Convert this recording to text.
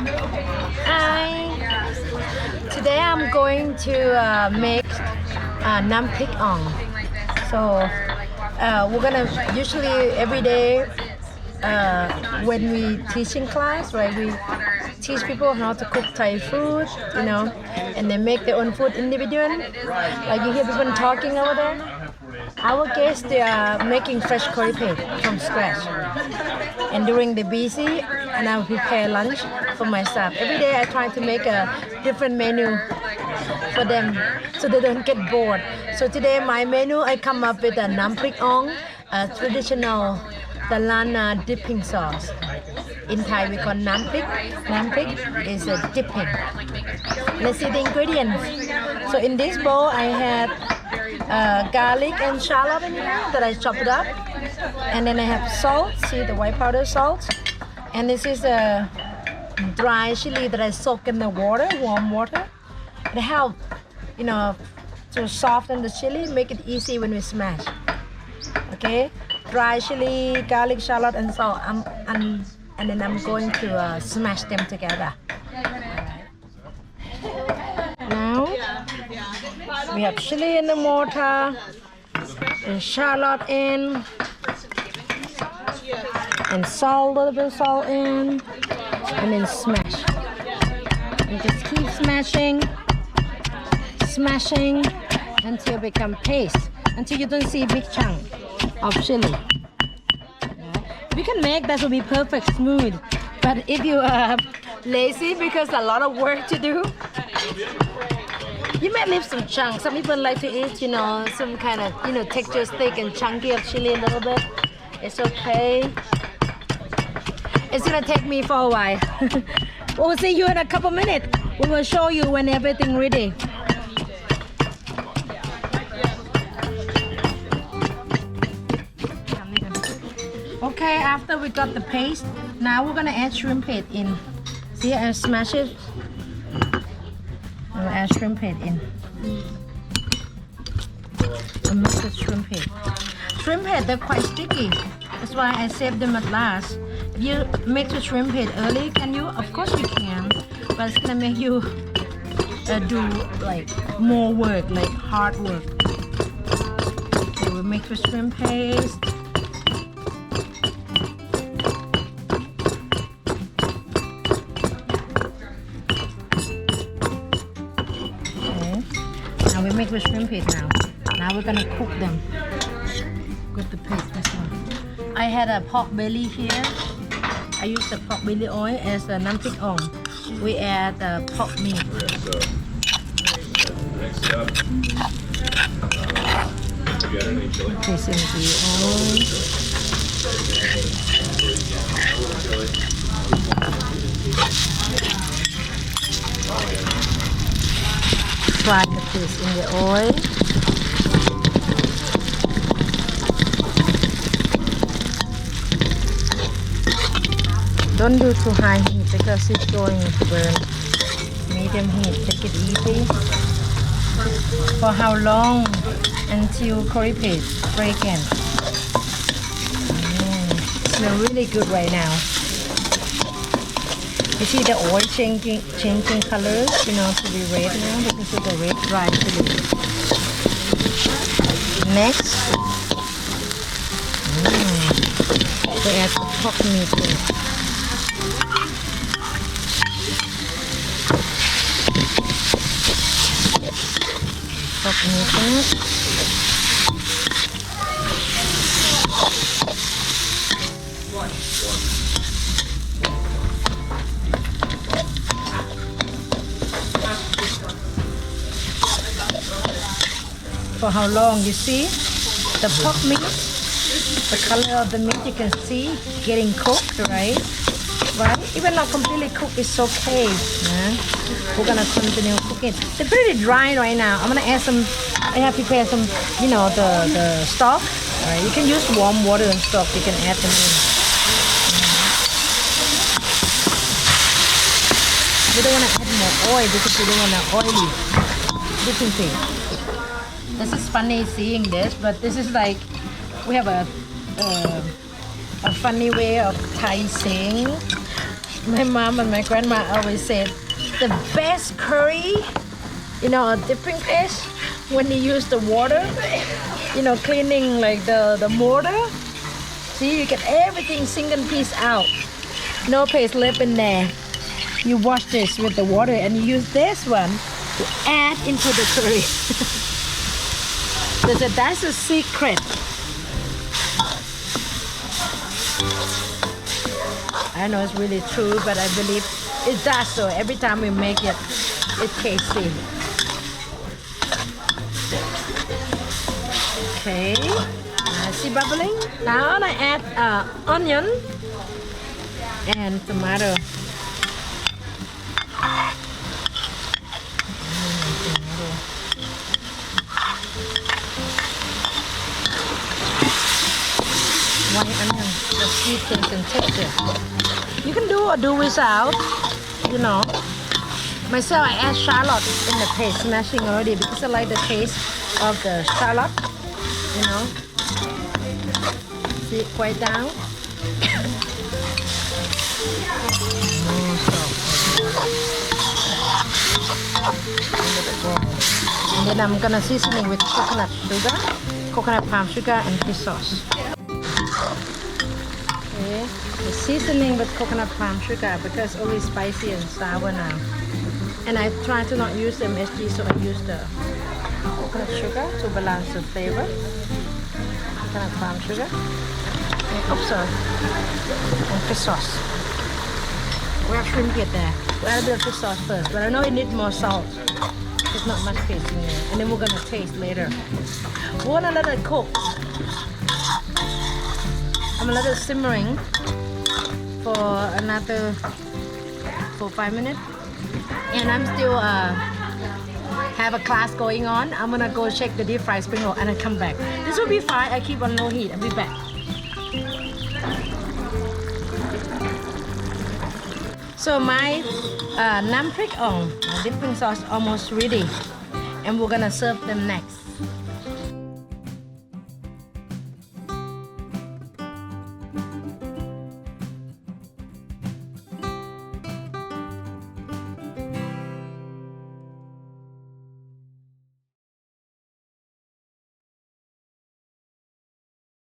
Hi. Today I'm going to make Nam Prik Ong. So we're gonna usually every day when we teach in class, right? We teach people how to cook Thai food, and they make their own food individually. Like you hear people talking over there. Our guests, they are making fresh curry paste from scratch. And during the busy, and I prepare lunch for my staff. Every day I try to make a different menu for them so they don't get bored. So today my menu, I come up with a Nam Prik Ong, a traditional Thailand dipping sauce. In Thai we call Nam Prik. Nam Prik is a dipping. Let's see the ingredients. So in this bowl I have garlic and shallot in here that I chopped up. And then I have salt, see the white powder salt. And this is a dry chili that I soak in the water, warm water. It helps, to soften the chili, make it easy when we smash. Okay, dry chili, garlic, shallot, and salt. And then I'm going to smash them together. Now we have chili in the mortar, and shallot in, and salt, a little bit of salt in, and then smash. And just keep smashing until it become paste, until you don't see a big chunk of chili. If you can make that, will be perfect smooth. But if you are lazy because a lot of work to do, you might leave some chunks. Some people like to eat, some kind of, texture thick and chunky of chili a little bit. It's okay. It's gonna take me for a while. We'll see you in a couple minutes. We will show you when everything ready. Okay, after we got the paste, now we're gonna add shrimp paste in. See, I smash it. I'll add shrimp paste in. I'll mix the shrimp paste. Shrimp paste, they're quite sticky. That's why I saved them at last. If you make the shrimp paste early, can you? Of course you can. But it's gonna make you do like more work, like hard work. Okay, we'll make the shrimp paste. We make the shrimp paste now. Now we're gonna cook them with the paste. This one. I had a pork belly here. I use the pork belly oil as a Nam Prik Ong. We add the pork meat. Next up, you got any chili? Place in the oil. Fry the fish in the oil. Don't do too high heat because it's going to burn. Medium heat, take it easy. For how long? Until curry paste break in. Smells really good right now. You see the oil changing colors, to be red now because of the red dry chili. Next, we add the pork meat in. Pork meat in it. For how long? You see the pork meat, the color of the meat, you can see getting cooked, right? Even not completely cooked, it's okay. We're gonna continue cooking. They're pretty dry right now. I'm gonna add some. I have prepared some, the stock. Right? You can use warm water and stock. You can add them in. We don't want to add more oil because we don't want to oily dipping thing. This is funny seeing this, but this is like we have a funny way of Thai saying My mom and my grandma always said the best curry, you know, a dipping fish when you use the water, you know, cleaning like the mortar. See, you get everything single piece out. No paste left in there. You wash this with the water and you use this one to add into the curry. That's a secret. I know it's really true, but I believe it does so. Every time we make it, it's tasty. Okay, see bubbling? Now I add onion and tomato. White onion, the sweet taste and texture. You can do or do without, you know. Myself, I add shallot in the paste, smashing already because I like the taste of the shallot, you know. See it quite down. And then I'm gonna seasoning with coconut sugar, coconut palm sugar, and fish sauce. Okay, the seasoning with coconut palm sugar because it's always spicy and sour now. And I try to not use MSG, so I use the coconut sugar to balance the flavor. Coconut palm sugar. And fish sauce. We have shrimp it there. We add a bit of fish sauce first, but I know it needs more salt. There's not much taste in there. And then we're gonna taste later. We're gonna let it cook. I'm gonna let it simmering for another 4-5 minutes. And I'm still have a class going on. I'm gonna go check the deep fried spring roll and then come back. This will be fine. I keep on low heat. I'll be back. So my Nam Prik Ong dipping sauce almost ready, and we're gonna serve them next.